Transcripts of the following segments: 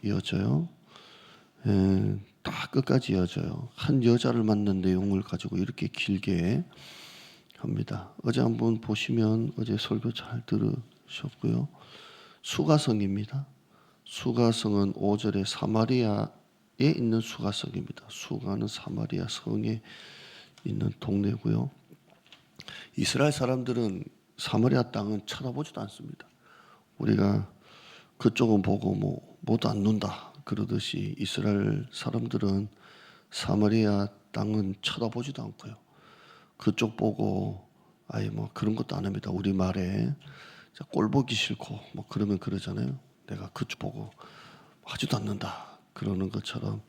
이어져요. 다 끝까지 이어져요. 한 여자를 만난 내용을 가지고 이렇게 길게 합니다. 어제 한번 보시면 어제 설교 잘 들으셨고요. 수가성입니다. 수가성은 5절에 사마리아에 있는 수가성입니다. 수가는 사마리아 성에 있는 동네고요. 이스라엘 사람들은 사마리아 땅은 쳐다보지도 않습니다. 우리가 그쪽은 보고 못 앉는다 그러듯이 이스라엘 사람들은 사마리아 땅은 쳐다보지도 않고요. 그쪽 보고 아예 그런 것도 안 합니다. 우리 말에 꼴 보기 싫고 그러면 그러잖아요. 내가 그쪽 보고 하지도 않는다 그러는 것처럼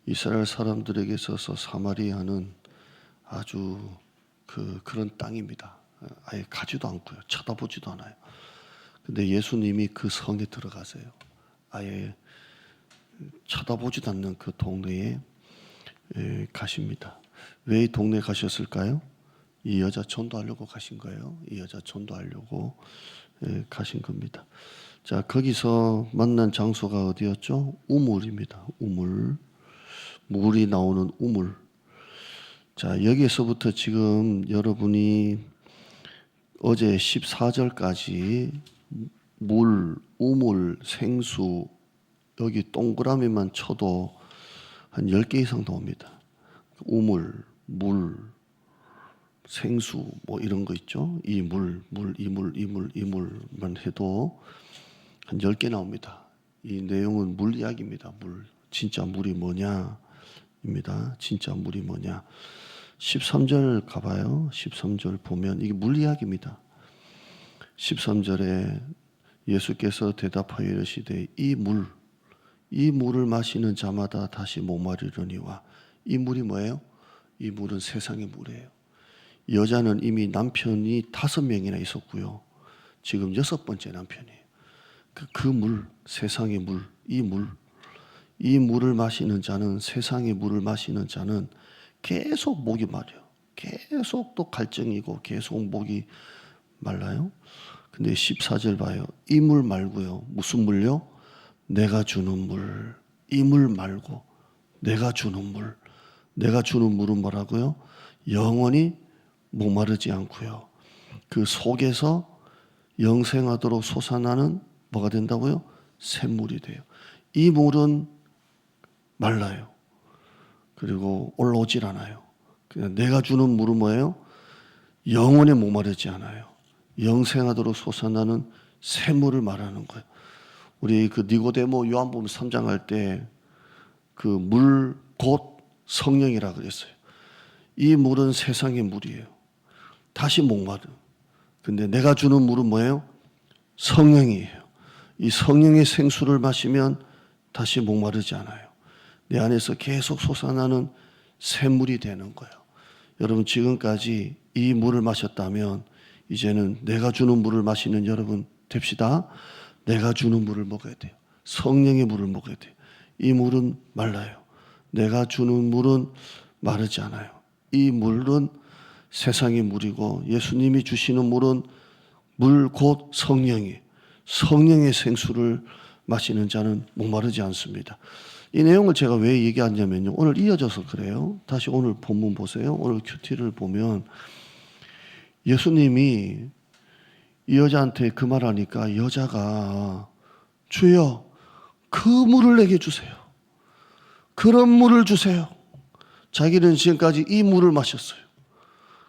이스라엘 사람들에게 있어서 사마리아는 아주 그런 땅입니다. 아예 가지도 않고요. 쳐다보지도 않아요. 근데 예수님이 그 성에 들어가세요. 아예 쳐다보지도 않는 그 동네에 가십니다. 왜 이 동네에 가셨을까요? 이 여자 전도하려고 가신 거예요. 이 여자 전도하려고 가신 겁니다. 자, 거기서 만난 장소가 어디였죠? 우물입니다. 우물. 물이 나오는 우물. 자, 여기에서부터 지금 여러분이 어제 14절까지 물, 우물, 생수 여기 동그라미만 쳐도 한 10개 이상 나옵니다. 우물, 물, 생수 이런 거 있죠. 이 물만 해도 한 10개 나옵니다. 이 내용은 물 이야기입니다. 물. 진짜 물이 뭐냐입니다. 진짜 물이 뭐냐. 13절 가봐요. 13절 보면 이게 물 이야기입니다. 13절에 예수께서 대답하여 이르시되 이 물을 마시는 자마다 다시 목마르려니와. 이 물이 뭐예요? 이 물은 세상의 물이에요. 여자는 이미 남편이 5명이나 있었고요. 지금 6번째 남편이에요. 그 물, 세상의 물, 이 물을 마시는 자는, 세상의 물을 마시는 자는 계속 목이 마려요. 계속 또 갈증이고 계속 목이 말라요. 근데 14절 봐요. 이 물 말고요. 무슨 물요? 내가 주는 물. 이 물 말고 내가 주는 물. 내가 주는 물은 뭐라고요? 영원히 목마르지 않고요. 그 속에서 영생하도록 솟아나는 뭐가 된다고요? 샘물이 돼요. 이 물은 말라요. 그리고 올라오질 않아요. 그냥 내가 주는 물은 뭐예요? 영원히 목마르지 않아요. 영생하도록 솟아나는 샘물을 말하는 거예요. 우리 니고데모 요한복음 3장 할 때 그 물 곧 성령이라 그랬어요. 이 물은 세상의 물이에요. 다시 목마르. 근데 내가 주는 물은 뭐예요? 성령이에요. 이 성령의 생수를 마시면 다시 목마르지 않아요. 내 안에서 계속 솟아나는 샘물이 되는 거예요. 여러분 지금까지 이 물을 마셨다면 이제는 내가 주는 물을 마시는 여러분 됩시다. 내가 주는 물을 먹어야 돼요. 성령의 물을 먹어야 돼요. 이 물은 말라요. 내가 주는 물은 마르지 않아요. 이 물은 세상의 물이고 예수님이 주시는 물은 물 곧 성령이에요. 성령의 생수를 마시는 자는 목마르지 않습니다. 이 내용을 제가 왜 얘기하냐면요. 오늘 이어져서 그래요. 다시 오늘 본문 보세요. 오늘 큐티를 보면 예수님이 이 여자한테 그 말하니까 여자가 주여 그 물을 내게 주세요. 그런 물을 주세요. 자기는 지금까지 이 물을 마셨어요.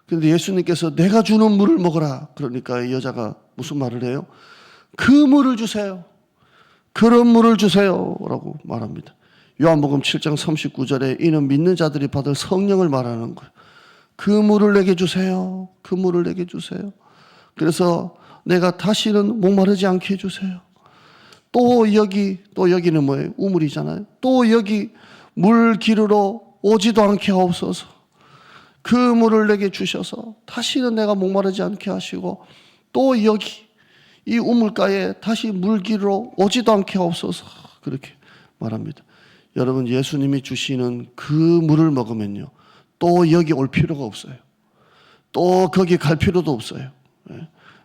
그런데 예수님께서 내가 주는 물을 먹어라. 그러니까 이 여자가 무슨 말을 해요? 그 물을 주세요. 그런 물을 주세요. 라고 말합니다. 요한복음 7장 39절에 이는 믿는 자들이 받을 성령을 말하는 거예요. 그 물을 내게 주세요. 그 물을 내게 주세요. 그래서 내가 다시는 목마르지 않게 해주세요. 또 여기는 뭐예요? 우물이잖아요. 또 여기 물 기르러 오지도 않게 하옵소서. 그 물을 내게 주셔서 다시는 내가 목마르지 않게 하시고 또 여기 이 우물가에 다시 물 기르러 오지도 않게 하옵소서. 그렇게 말합니다. 여러분 예수님이 주시는 그 물을 먹으면요. 또 여기 올 필요가 없어요. 또 거기 갈 필요도 없어요.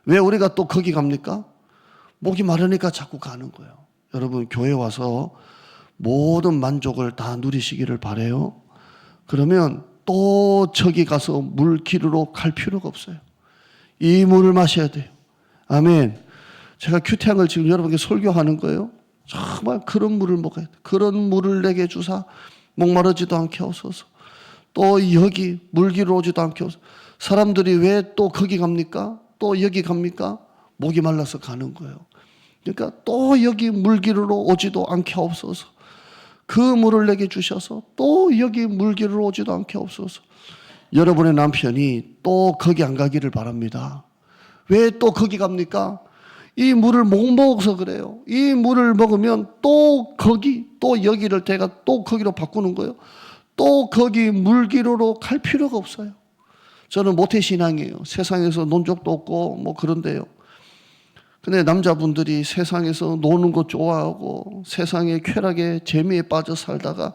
왜 우리가 또 거기 갑니까? 목이 마르니까 자꾸 가는 거예요. 여러분 교회 와서 모든 만족을 다 누리시기를 바라요. 그러면 또 저기 가서 물 기르러 갈 필요가 없어요. 이 물을 마셔야 돼요. 아멘. 제가 큐티한 걸 지금 여러분께 설교하는 거예요. 정말 그런 물을 먹어야 돼. 그런 물을 내게 주사 목마르지도 않게 하소서. 또 여기 물 기르러 오지도 않게 하소서. 사람들이 왜 또 거기 갑니까? 또 여기 갑니까? 목이 말라서 가는 거예요. 그러니까 또 여기 물 기르러 오지도 않게 하옵소서. 그 물을 내게 주셔서 또 여기 물 기르러 오지도 않게 하옵소서. 여러분의 남편이 또 거기 안 가기를 바랍니다. 왜 또 거기 갑니까? 이 물을 못 먹어서 그래요. 이 물을 먹으면 또 거기, 또 여기를 제가 또 거기로 바꾸는 거예요. 또 거기 물 기르러 갈 필요가 없어요. 저는 모태신앙이에요. 세상에서 논 적도 없고 뭐 그런데요. 근데 남자분들이 세상에서 노는 거 좋아하고 세상의 쾌락에 재미에 빠져 살다가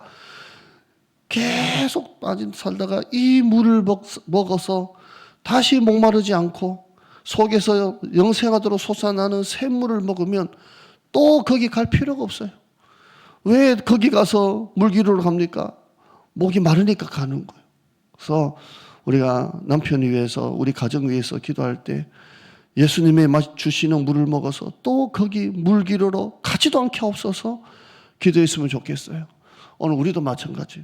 계속 빠진 살다가 이 물을 먹어서 다시 목마르지 않고 속에서 영생하도록 솟아나는 샘물을 먹으면 또 거기 갈 필요가 없어요. 왜 거기 가서 물 기르러 갑니까? 목이 마르니까 가는 거예요. 그래서 우리가 남편을 위해서 우리 가정 위해서 기도할 때 예수님의 주시는 물을 먹어서 또 거기 물 기르러 가지도 않게 하옵소서 기도했으면 좋겠어요. 오늘 우리도 마찬가지.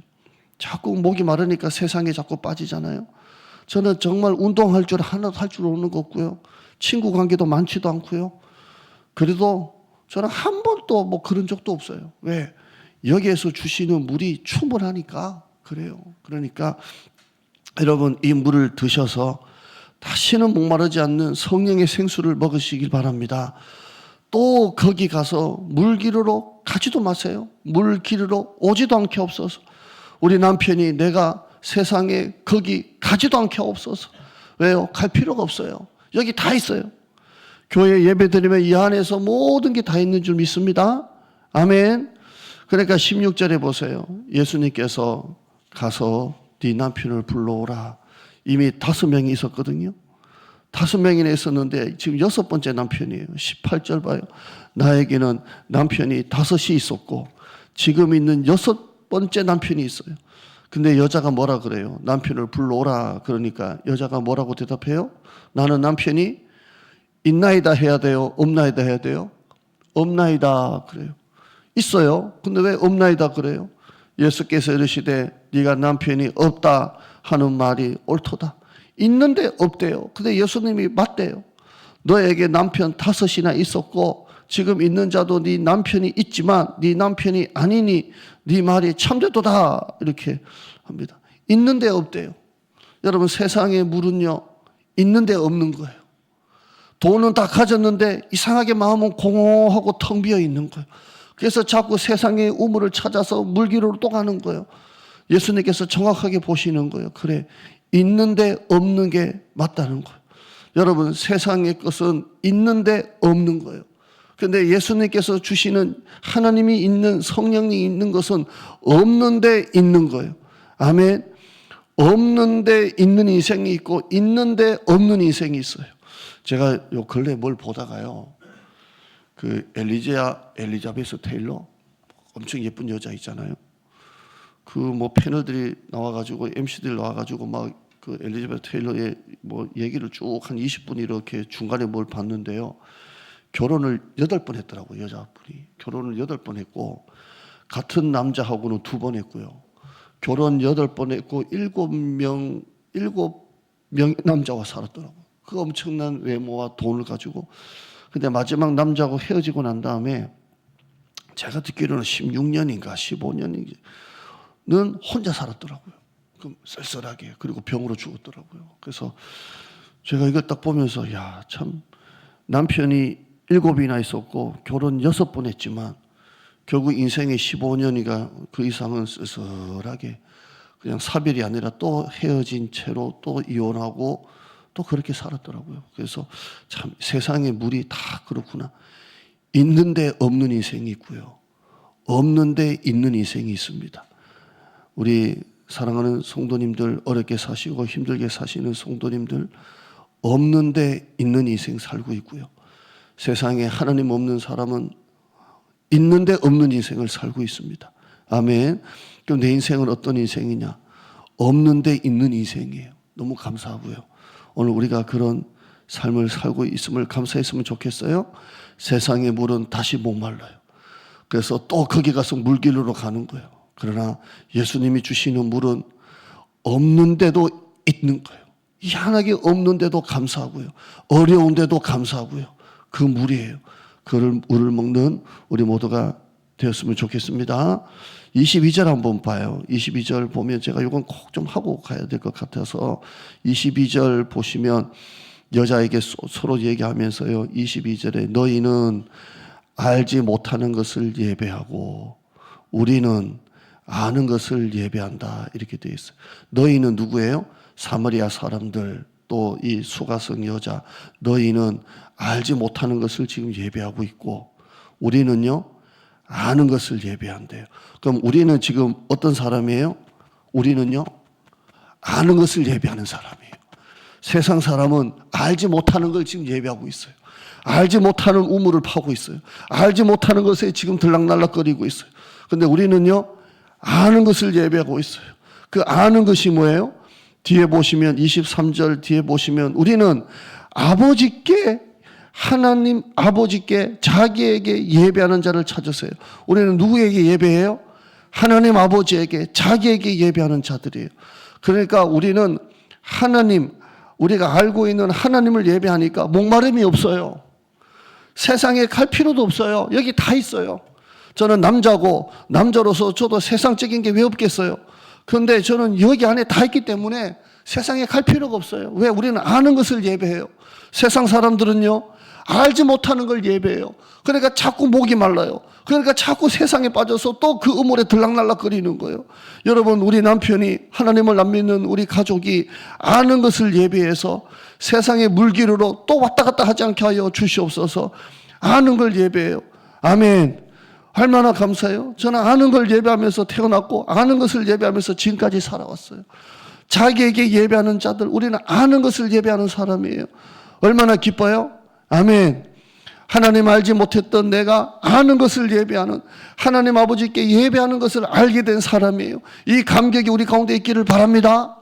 자꾸 목이 마르니까 세상에 자꾸 빠지잖아요. 저는 정말 운동할 줄 하나도 할 줄 없는 거 없고요. 친구 관계도 많지도 않고요. 그래도 저는 한 번도 뭐 그런 적도 없어요. 왜? 여기에서 주시는 물이 충분하니까 그래요. 그러니까 여러분 이 물을 드셔서 다시는 목마르지 않는 성령의 생수를 먹으시길 바랍니다. 또 거기 가서 물 기르러 가지도 마세요. 물 기르러 오지도 않게 없어서. 우리 남편이 내가 세상에 거기 가지도 않게 없어서. 왜요? 갈 필요가 없어요. 여기 다 있어요. 교회 예배 드리면 이 안에서 모든 게 다 있는 줄 믿습니다. 아멘. 그러니까 16절에 보세요. 예수님께서 가서 네 남편을 불러오라. 이미 5명이 있었거든요. 5명이나 있었는데 지금 6번째 남편이에요. 18절 봐요. 나에게는 남편이 5이 있었고 지금 있는 6번째 남편이 있어요. 근데 여자가 뭐라 그래요? 남편을 불러오라. 그러니까 여자가 뭐라고 대답해요? 나는 남편이 있나이다 해야 돼요? 없나이다 해야 돼요? 없나이다 그래요. 있어요. 근데 왜 없나이다 그래요? 예수께서 이르시되 네가 남편이 없다 하는 말이 옳도다. 있는데 없대요. 근데 예수님이 맞대요. 너에게 남편 5이나 있었고 지금 있는 자도 네 남편이 있지만 네 남편이 아니니 네 말이 참되도다 이렇게 합니다. 있는데 없대요. 여러분 세상의 물은요 있는데 없는 거예요. 돈은 다 가졌는데 이상하게 마음은 공허하고 텅 비어 있는 거예요. 그래서 자꾸 세상의 우물을 찾아서 물 기르러 또 가는 거예요. 예수님께서 정확하게 보시는 거예요. 그래, 있는데 없는 게 맞다는 거예요. 여러분 세상의 것은 있는데 없는 거예요. 그런데 예수님께서 주시는 하나님이 있는 성령이 있는 것은 없는데 있는 거예요. 아멘. 없는데 있는 인생이 있고 있는데 없는 인생이 있어요. 제가 요 근래 뭘 보다가요. 그 엘리자베스 테일러 엄청 예쁜 여자 있잖아요. 그 뭐 패널들이 나와가지고 MC들 나와가지고 막 그 엘리자베스 테일러의 뭐 얘기를 쭉 한 20분 이렇게 중간에 뭘 봤는데요. 결혼을 8번 했더라고요. 여자분이 결혼을 8번 했고 같은 남자하고는 2번 했고요. 결혼 8번 했고 7명의 남자와 살았더라고요. 그 엄청난 외모와 돈을 가지고. 근데 마지막 남자하고 헤어지고 난 다음에 제가 듣기로는 16년인가 15년인가는 혼자 살았더라고요. 그 쓸쓸하게. 그리고 병으로 죽었더라고요. 그래서 제가 이걸 딱 보면서 야, 참 남편이 7이나 있었고 결혼 6번 했지만 결국 인생의 15년이가 그 이상은 쓸쓸하게 그냥 사별이 아니라 또 헤어진 채로 또 이혼하고 또 그렇게 살았더라고요. 그래서 참 세상의 물이 다 그렇구나. 있는데 없는 인생이 있고요. 없는데 있는 인생이 있습니다. 우리 사랑하는 성도님들, 어렵게 사시고 힘들게 사시는 성도님들, 없는데 있는 인생 살고 있고요. 세상에 하나님 없는 사람은 있는데 없는 인생을 살고 있습니다. 아멘. 그럼 내 인생은 어떤 인생이냐? 없는데 있는 인생이에요. 너무 감사하고요. 오늘 우리가 그런 삶을 살고 있음을 감사했으면 좋겠어요. 세상의 물은 다시 목말라요. 그래서 또 거기 가서 물길로 가는 거예요. 그러나 예수님이 주시는 물은 없는데도 있는 거예요. 희한하게 없는데도 감사하고요. 어려운데도 감사하고요. 그 물이에요. 그 물을 먹는 우리 모두가 되었으면 좋겠습니다. 22절 한번 봐요. 22절 보면 제가 이건 꼭 좀 하고 가야 될 것 같아서 22절 보시면 여자에게 서로 얘기하면서요. 22절에 너희는 알지 못하는 것을 예배하고 우리는 아는 것을 예배한다. 이렇게 되어 있어요. 너희는 누구예요? 사마리아 사람들, 또 이 수가성 여자. 너희는 알지 못하는 것을 지금 예배하고 있고 우리는요 아는 것을 예배한대요. 그럼 우리는 지금 어떤 사람이에요? 우리는요 아는 것을 예배하는 사람이에요. 세상 사람은 알지 못하는 걸 지금 예배하고 있어요. 알지 못하는 우물을 파고 있어요. 알지 못하는 것에 지금 들락날락거리고 있어요. 근데 우리는요 아는 것을 예배하고 있어요. 그 아는 것이 뭐예요? 뒤에 보시면 23절 뒤에 보시면 우리는 아버지께 하나님 아버지께 자기에게 예배하는 자를 찾으세요. 우리는 누구에게 예배해요? 하나님 아버지에게 자기에게 예배하는 자들이에요. 그러니까 우리는 하나님 우리가 알고 있는 하나님을 예배하니까 목마름이 없어요. 세상에 갈 필요도 없어요. 여기 다 있어요. 저는 남자고 남자로서 저도 세상적인 게 왜 없겠어요. 그런데 저는 여기 안에 다 있기 때문에 세상에 갈 필요가 없어요. 왜? 우리는 아는 것을 예배해요. 세상 사람들은요 알지 못하는 걸 예배해요. 그러니까 자꾸 목이 말라요. 그러니까 자꾸 세상에 빠져서 또 그 우물에 들락날락거리는 거예요. 여러분 우리 남편이 하나님을 안 믿는 우리 가족이 아는 것을 예배해서 세상의 물기로 또 왔다 갔다 하지 않게 하여 주시옵소서. 아는 걸 예배해요. 아멘. 얼마나 감사해요. 저는 아는 걸 예배하면서 태어났고 아는 것을 예배하면서 지금까지 살아왔어요. 자기에게 예배하는 자들, 우리는 아는 것을 예배하는 사람이에요. 얼마나 기뻐요? 아멘. 하나님 알지 못했던 내가 아는 것을 예배하는, 하나님 아버지께 예배하는 것을 알게 된 사람이에요. 이 감격이 우리 가운데 있기를 바랍니다.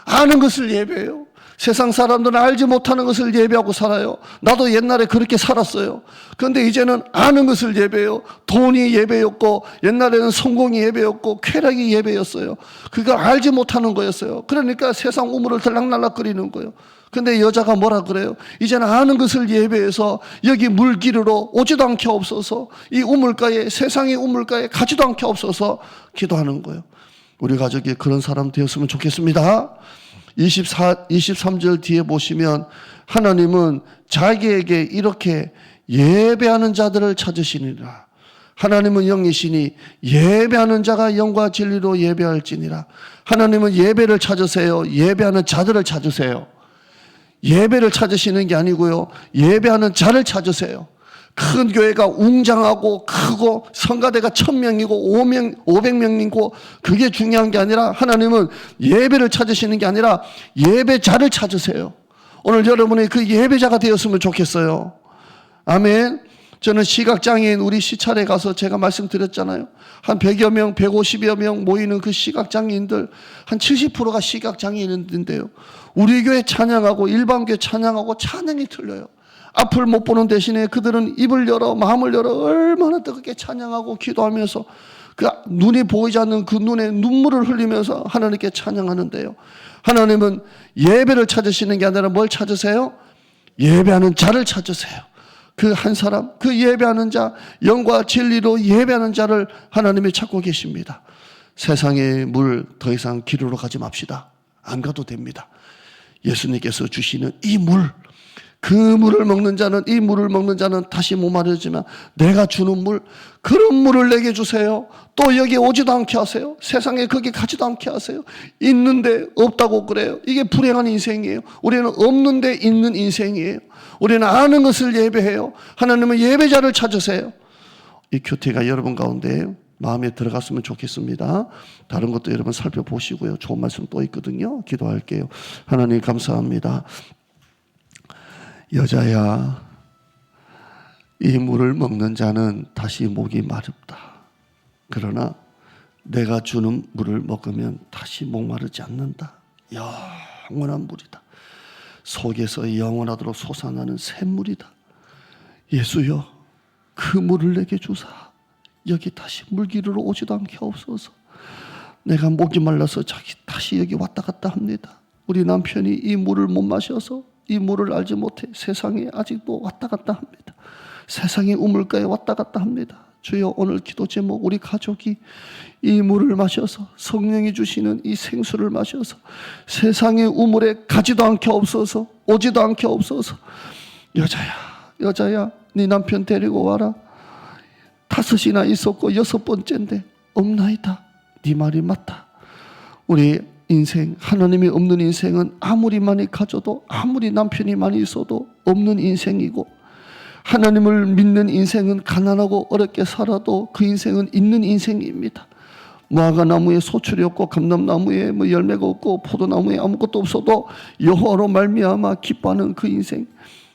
아는 것을 예배해요. 세상 사람들은 알지 못하는 것을 예배하고 살아요. 나도 옛날에 그렇게 살았어요. 그런데 이제는 아는 것을 예배해요. 돈이 예배였고 옛날에는 성공이 예배였고 쾌락이 예배였어요. 그걸 알지 못하는 거였어요. 그러니까 세상 우물을 들락날락거리는 거예요. 근데 여자가 뭐라 그래요? 이제는 아는 것을 예배해서 여기 물기르러 오지도 않게 없어서 이 우물가에 세상의 우물가에 가지도 않게 없어서 기도하는 거예요. 우리 가족이 그런 사람 되었으면 좋겠습니다. 23절 뒤에 보시면 하나님은 자기에게 이렇게 예배하는 자들을 찾으시니라. 하나님은 영이시니 예배하는 자가 영과 진리로 예배할지니라. 하나님은 예배를 찾으세요. 예배하는 자들을 찾으세요. 예배를 찾으시는 게 아니고요. 예배하는 자를 찾으세요. 큰 교회가 웅장하고 크고 성가대가 1000명이고 500명이고 그게 중요한 게 아니라 하나님은 예배를 찾으시는 게 아니라 예배자를 찾으세요. 오늘 여러분이 그 예배자가 되었으면 좋겠어요. 아멘. 저는 시각장애인 우리 시찰에 가서 제가 말씀드렸잖아요. 한 100여 명, 150여 명 모이는 그 시각장애인들 한 70%가 시각장애인인데요. 우리 교회 찬양하고 일반 교회 찬양하고 찬양이 틀려요. 앞을 못 보는 대신에 그들은 입을 열어 마음을 열어 얼마나 뜨겁게 찬양하고 기도하면서 그 눈이 보이지 않는 그 눈에 눈물을 흘리면서 하나님께 찬양하는데요. 하나님은 예배를 찾으시는 게 아니라 뭘 찾으세요? 예배하는 자를 찾으세요. 그 한 사람, 그 예배하는 자, 영과 진리로 예배하는 자를 하나님이 찾고 계십니다. 세상의 물 더 이상 기르러 가지 맙시다. 안 가도 됩니다. 예수님께서 주시는 이 물, 그 물을 먹는 자는, 이 물을 먹는 자는 다시 목마르지만 내가 주는 물, 그런 물을 내게 주세요. 또 여기 오지도 않게 하세요. 세상에 거기 가지도 않게 하세요. 있는데 없다고 그래요. 이게 불행한 인생이에요. 우리는 없는데 있는 인생이에요. 우리는 아는 것을 예배해요. 하나님은 예배자를 찾으세요. 이 큐티가 여러분 가운데 마음에 들어갔으면 좋겠습니다. 다른 것도 여러분 살펴보시고요. 좋은 말씀 또 있거든요. 기도할게요. 하나님 감사합니다. 여자야, 이 물을 먹는 자는 다시 목이 마릅다. 그러나 내가 주는 물을 먹으면 다시 목마르지 않는다. 영원한 물이다. 속에서 영원하도록 솟아나는 샘물이다. 예수여, 그 물을 내게 주사 여기 다시 물기르러 오지도 않게 하옵소서. 내가 목이 말라서 다시 여기 왔다 갔다 합니다. 우리 남편이 이 물을 못 마셔서 이 물을 알지 못해 세상에 아직도 왔다 갔다 합니다. 세상의 우물가에 왔다 갔다 합니다. 주여, 오늘 기도 제목, 우리 가족이 이 물을 마셔서 성령이 주시는 이 생수를 마셔서 세상의 우물에 가지도 않게 없어서 오지도 않게 없어서. 여자야 네 남편 데리고 와라. 5이나 있었고 6번째인데 없나이다. 네 말이 맞다. 우리 인생, 하나님이 없는 인생은 아무리 많이 가져도 아무리 남편이 많이 있어도 없는 인생이고, 하나님을 믿는 인생은 가난하고 어렵게 살아도 그 인생은 있는 인생입니다. 무화과나무에 소출이 없고 감람나무에 열매가 없고 포도나무에 아무것도 없어도 여호와로 말미암아 기뻐하는 그 인생.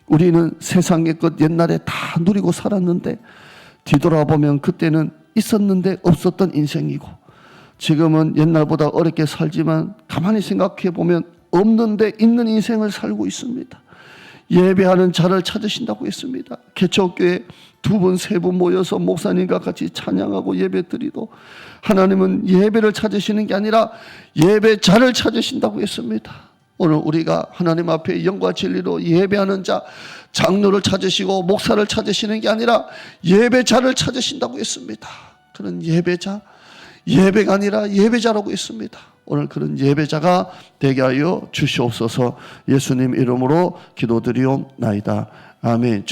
우리는 세상의 것 옛날에 다 누리고 살았는데 뒤돌아보면 그때는 있었는데 없었던 인생이고, 지금은 옛날보다 어렵게 살지만 가만히 생각해 보면 없는데 있는 인생을 살고 있습니다. 예배하는 자를 찾으신다고 했습니다. 개척교회 2번, 3번 모여서 목사님과 같이 찬양하고 예배 드리도 하나님은 예배를 찾으시는 게 아니라 예배자를 찾으신다고 했습니다. 오늘 우리가 하나님 앞에 영과 진리로 예배하는 자, 장로를 찾으시고 목사를 찾으시는 게 아니라 예배자를 찾으신다고 했습니다. 그런 예배자, 예배가 아니라 예배자라고 했습니다. 오늘 그런 예배자가 되게 하여 주시옵소서. 예수님 이름으로 기도드리옵나이다. 아멘.